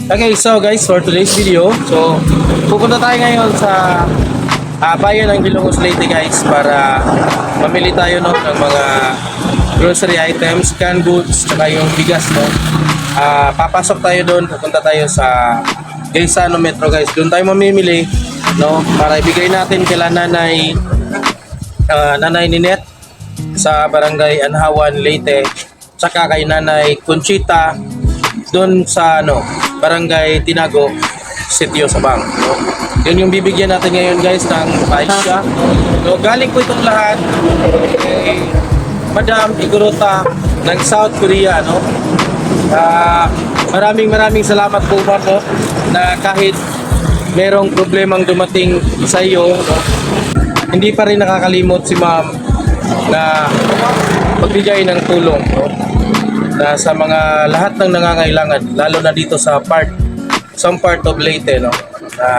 Okay, so guys, for today's video, so pupunta tayo ngayon sa bayan ng Ilongos Leyte guys para mamili tayo no, ng mga grocery items, canned goods, tsaka yung bigas no. Papasok tayo doon, pupunta tayo sa Gaisano Metro guys. Doon tayo mamimili no, para ibigay natin kila Nanay Ninette sa Barangay Anhawan, Leyte, tsaka kay Nanay Conchita doon sa Barangay Tinago, Sitio Sabang. No? Yun yung bibigyan natin ngayon guys ng paisya. So, galing po itong lahat kay Madam Igorota ng South Korea. No? Maraming salamat po ma'am no? Na kahit merong problemang dumating sa iyo, no? Hindi pa rin nakakalimot si ma'am na magbigay ng tulong no? Na sa mga lahat ng nangangailangan, lalo na dito sa some part of Leyte, no?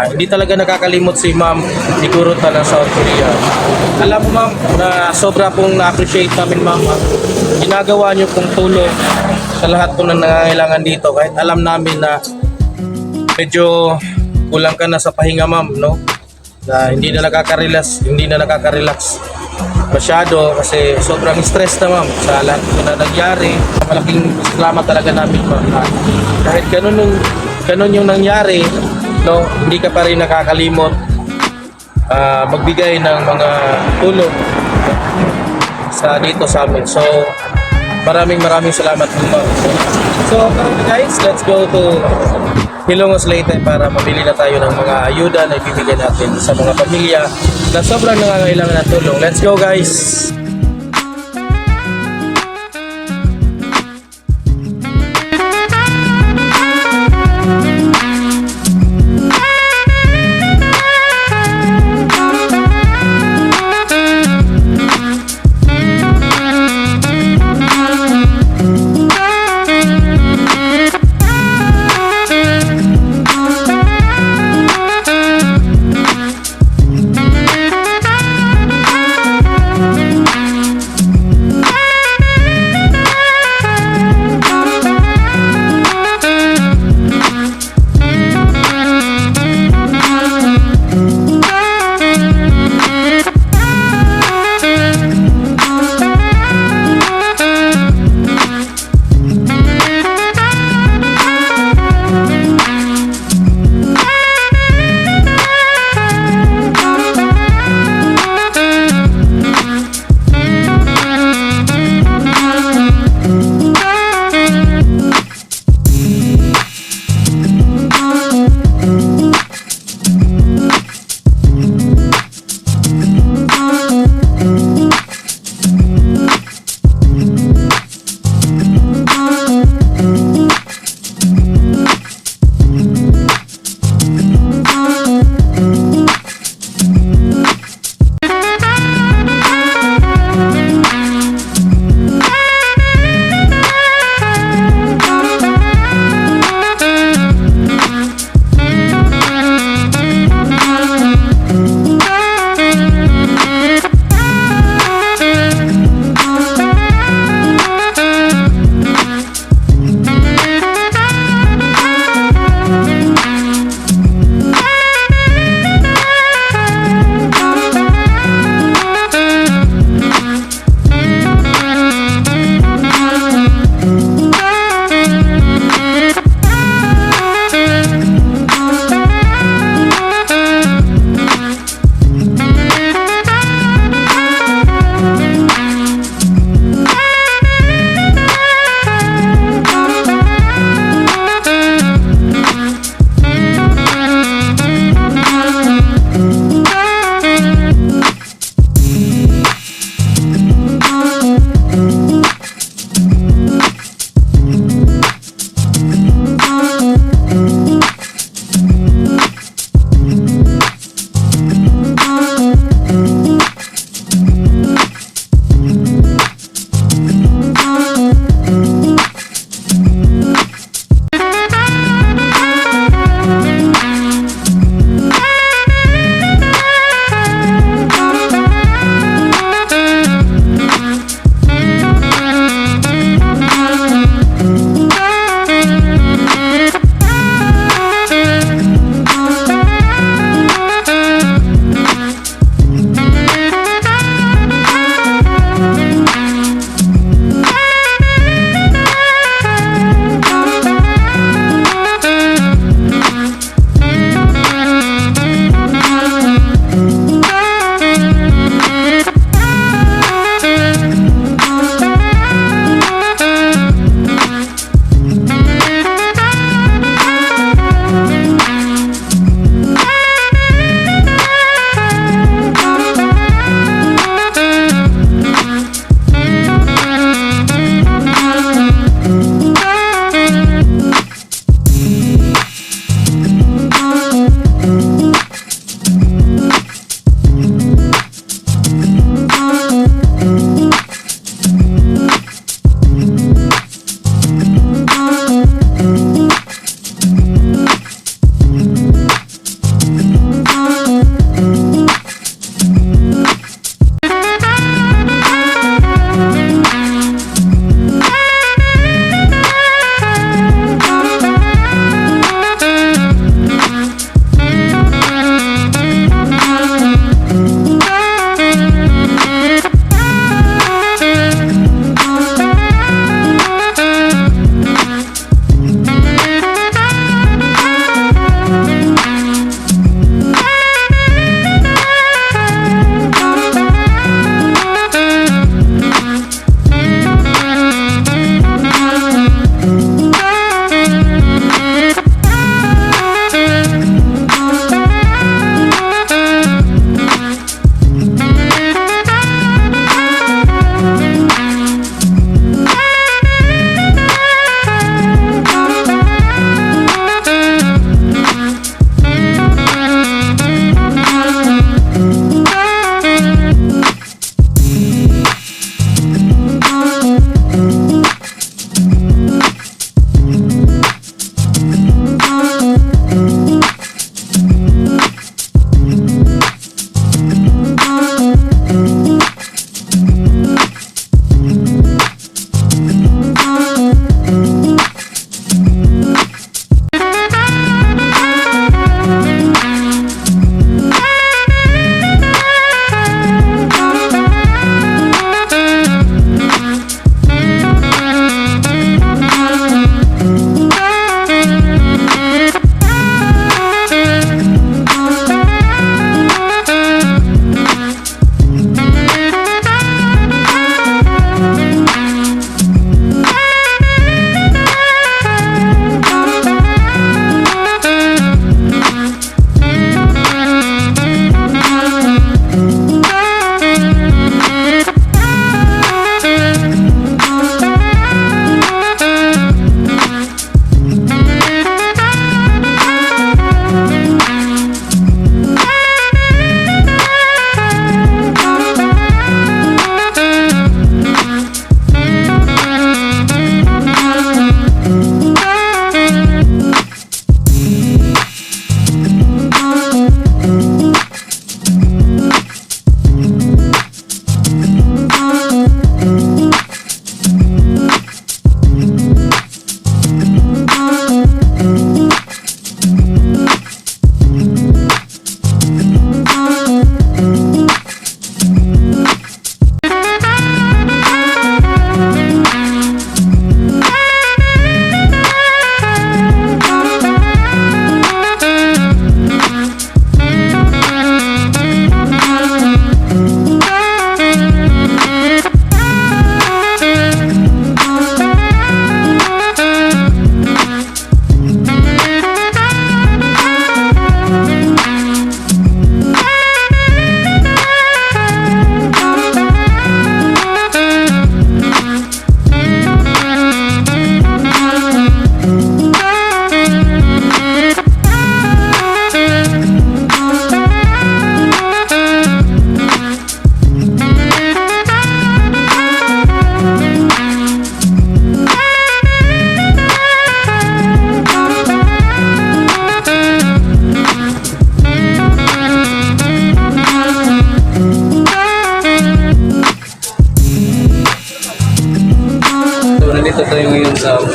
Hindi talaga nakakalimot si Ma'am Igorota ng South Korea. Alam mo ma'am na sobra pong na-appreciate namin ma'am ang ginagawa niyo pong tulong sa lahat po ng nangangailangan dito, kahit alam namin na medyo kulang ka na sa pahinga ma'am, no? Na hindi na nakaka-relax masyado kasi sobrang stress na ma'am sa lahat na nangyari. Malaking salamat talaga namin ma'am. Kahit ganun yung nangyari, no, hindi ka pa rin nakakalimot magbigay ng mga tulong dito sa amin. So maraming salamat po ma'am. So guys, let's go to Ilongos Leyte para mabili na tayo ng mga ayuda na ibibigay natin sa mga pamilya na sobrang nangangailangan ng tulong. Let's go guys!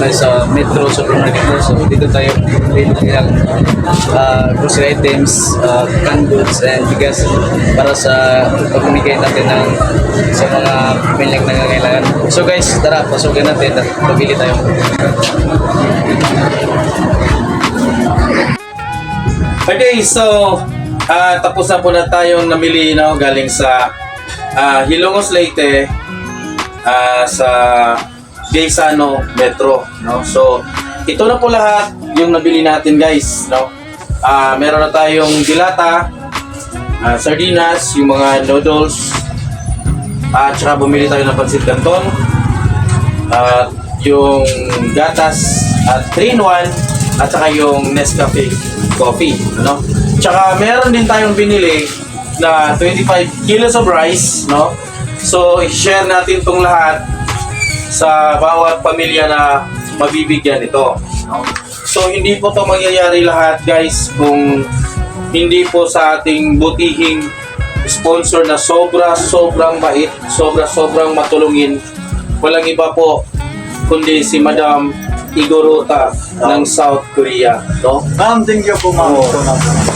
tayo sa Metro Supermarket mo. So dito tayo bili ng ilang grocery items, canned goods, and bigas para sa pamimigay natin sa mga pamilyang nangangailangan. So guys, tara, pasukin natin at pabili tayo. Okay, so tapos na po na tayong namili galing sa Hilongos Leyte sa Gaisano Metro, no? So ito na po lahat yung nabili natin, guys, no? Meron na tayong dilata, sardinas, yung mga noodles, at saka bumili tayo ng pansit canton, yung gatas at 3-in-1, at saka yung Nescafe coffee, ano? Tsaka meron din tayong binili na 25 kilos of rice, no? So i-share natin tong lahat sa bawat pamilya na mabibigyan ito, no? So hindi po to mangyayari lahat, guys, kung hindi po sa ating butihing sponsor na sobrang bait, sobrang matulungin. Walang iba po kundi si Madam Igorota ng South Korea, no? Ma'am, thank you po, ma'am.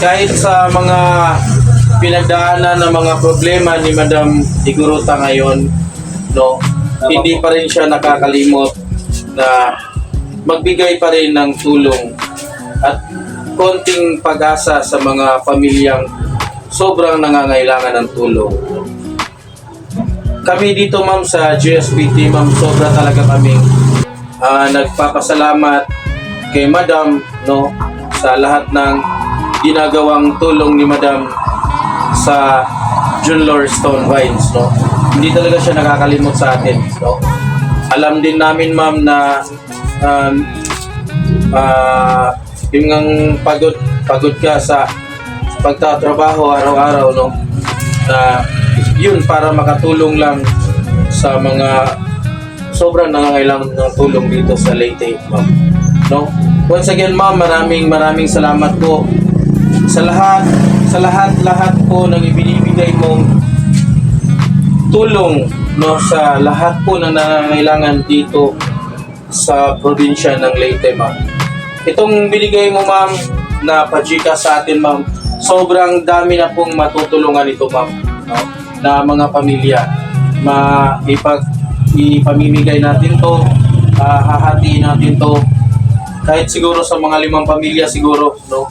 Kahit sa mga pinagdaanan ng mga problema ni Madam Igorota ngayon, no, hindi pa rin siya nakakalimot na magbigay pa rin ng tulong at konting pag-asa sa mga pamilyang sobrang nangangailangan ng tulong. Kami dito, ma'am, sa GSPT, ma'am, sobra talaga kaming nagpapasalamat kay Madam, no, sa lahat ng ginagawang tulong ni Madam sa Junlor Stone Vines, no. Hindi talaga siya nakakalimot sa atin, no. Alam din namin, ma'am, na yung ang pagod ka sa pagtatrabaho araw-araw, no, na yun para makatulong lang sa mga sobrang nangangailangan ng tulong dito sa Leyte, ma'am, no. Once again, ma'am, maraming salamat po sa lahat po ng ibinibigay mong tulong, no, sa lahat po ng nangangailangan dito sa probinsya ng Leyte, ma'am. Itong binigay mo, ma'am, na pajika sa atin, ma'am, sobrang dami na pong matutulungan ito, ma'am, no, na mga pamilya. Ipamimigay natin to, hahatiin natin to, kahit siguro sa mga 5 pamilya siguro, no,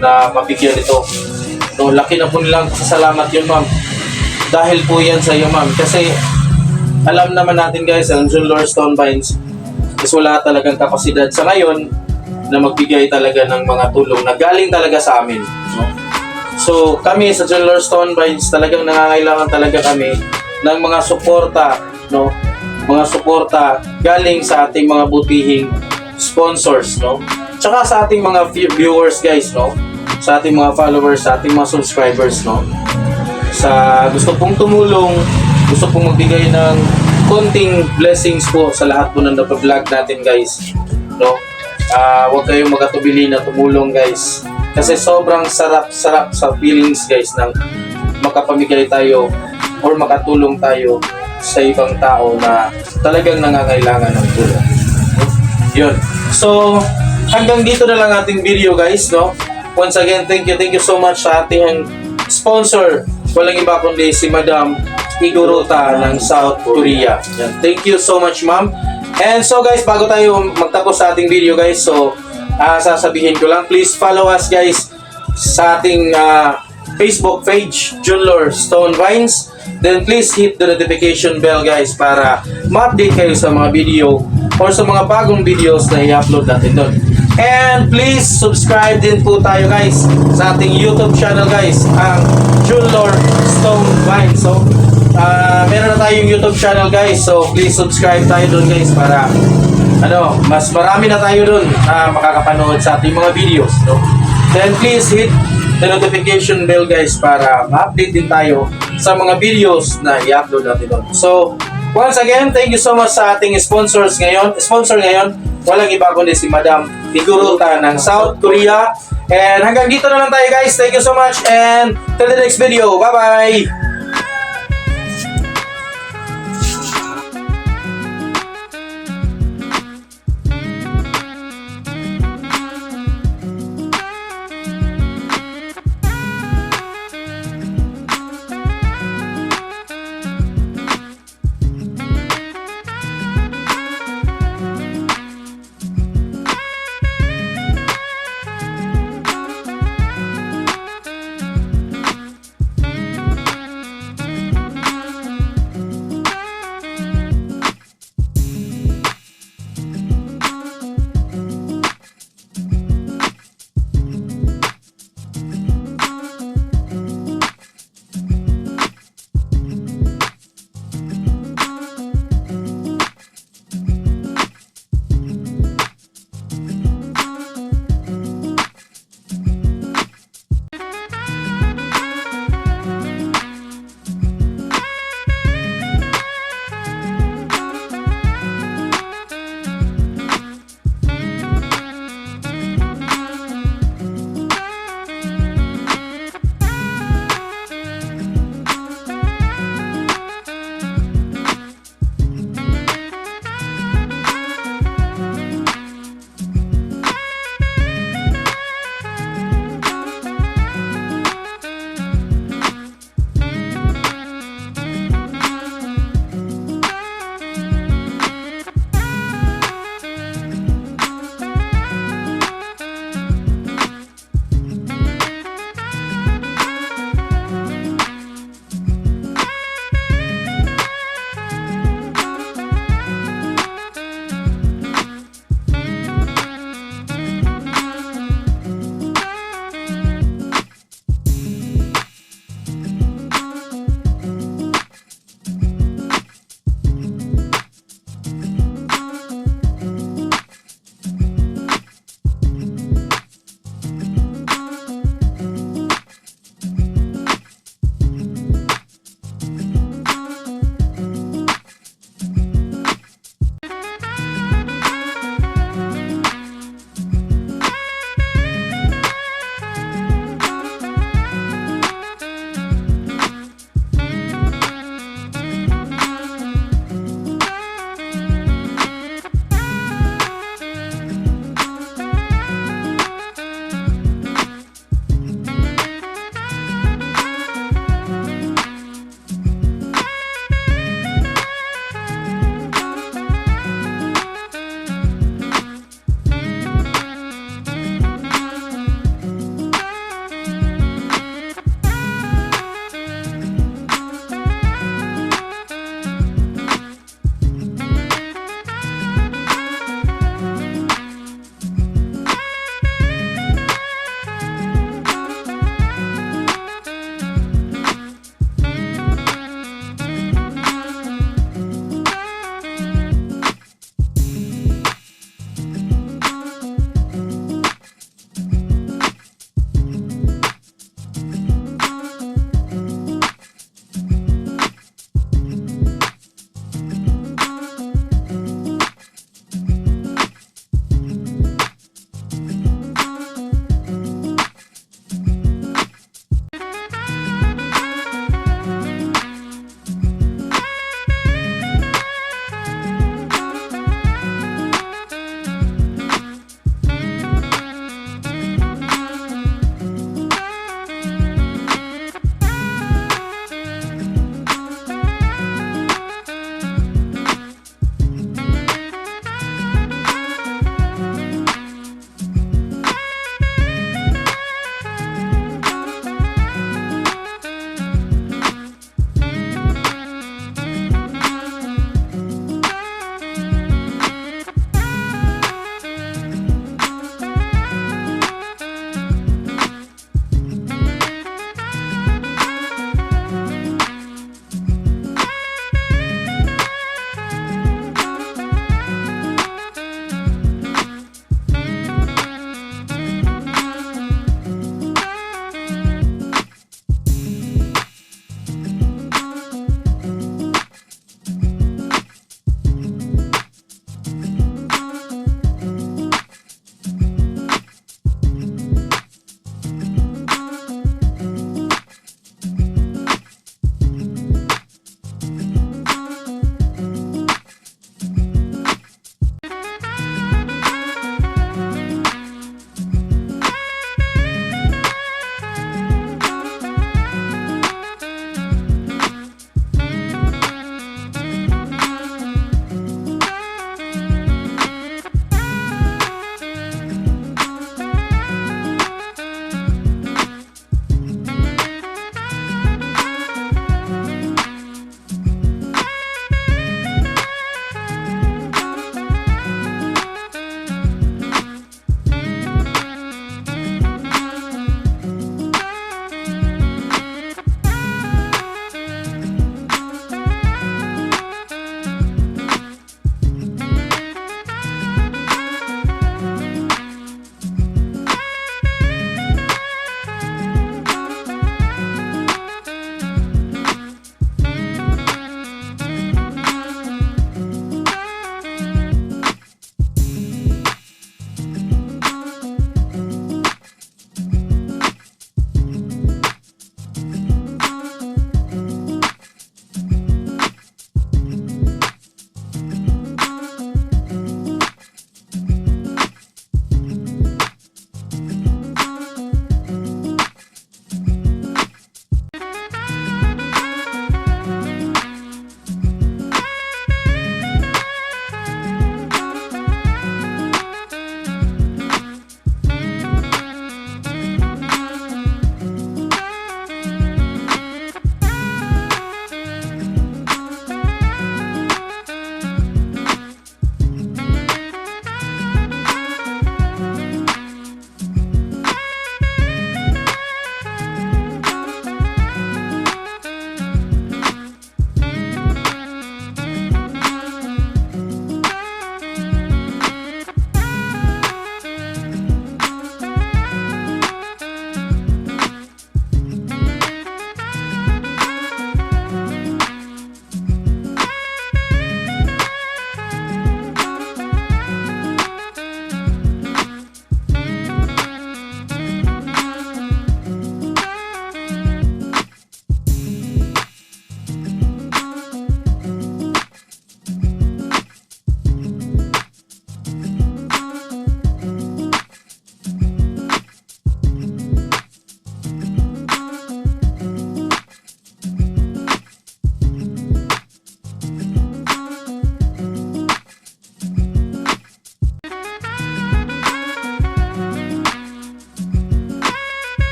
na mabigyan ito, no. Laki na po nilang pasasalamat yun, ma'am, dahil po yan sa iyo, ma'am, kasi alam naman natin, guys, ang Junlor Stone Vines is wala talagang kapasidad sa ngayon na magbigay talaga ng mga tulong na galing talaga sa amin, no? So kami sa Junlor Stone Vines talagang nangangailangan talaga kami ng mga suporta, no, mga suporta galing sa ating mga butihing sponsors, no, tsaka sa ating mga viewers, guys, no, sa ating mga followers, sa ating mga subscribers, no, sa gusto pong tumulong, gusto pong magbigay ng konting blessings po sa lahat po ng napablog natin, guys, no. Huwag kayong magatubili na tumulong, guys, kasi sobrang sarap sa feelings, guys, ng makapamigay tayo or makatulong tayo sa ibang tao na talagang nangangailangan ng tulong. Yun. So, hanggang dito na lang ating video, guys, no. Once again, thank you so much sa ating sponsor. Walang iba kundi si Madam Igorota ng South Korea. Yan. Thank you so much, ma'am. And so, guys, bago tayo magtapos sa ating video, guys, so sasabihin ko lang, please follow us, guys, sa ating Facebook page, Junlor Stone Vines. Then please hit the notification bell, guys, para ma-update kayo sa mga video or sa mga bagong videos na i-upload natin doon. And please subscribe din po tayo, guys, sa ating YouTube channel, guys, ang Junlor Stone Vines. So meron na tayong YouTube channel, guys, so please subscribe tayo doon, guys, para mas marami na tayo doon makakapanood sa ating mga videos, no? Then please hit the notification bell, guys, para ma-update din tayo sa mga videos na i-upload natin doon. So once again, thank you so much sa ating sponsor ngayon, walang iba kundi si Madam Igorota ng South Korea. And hanggang dito na lang tayo, guys. Thank you so much, and till the next video. Bye bye.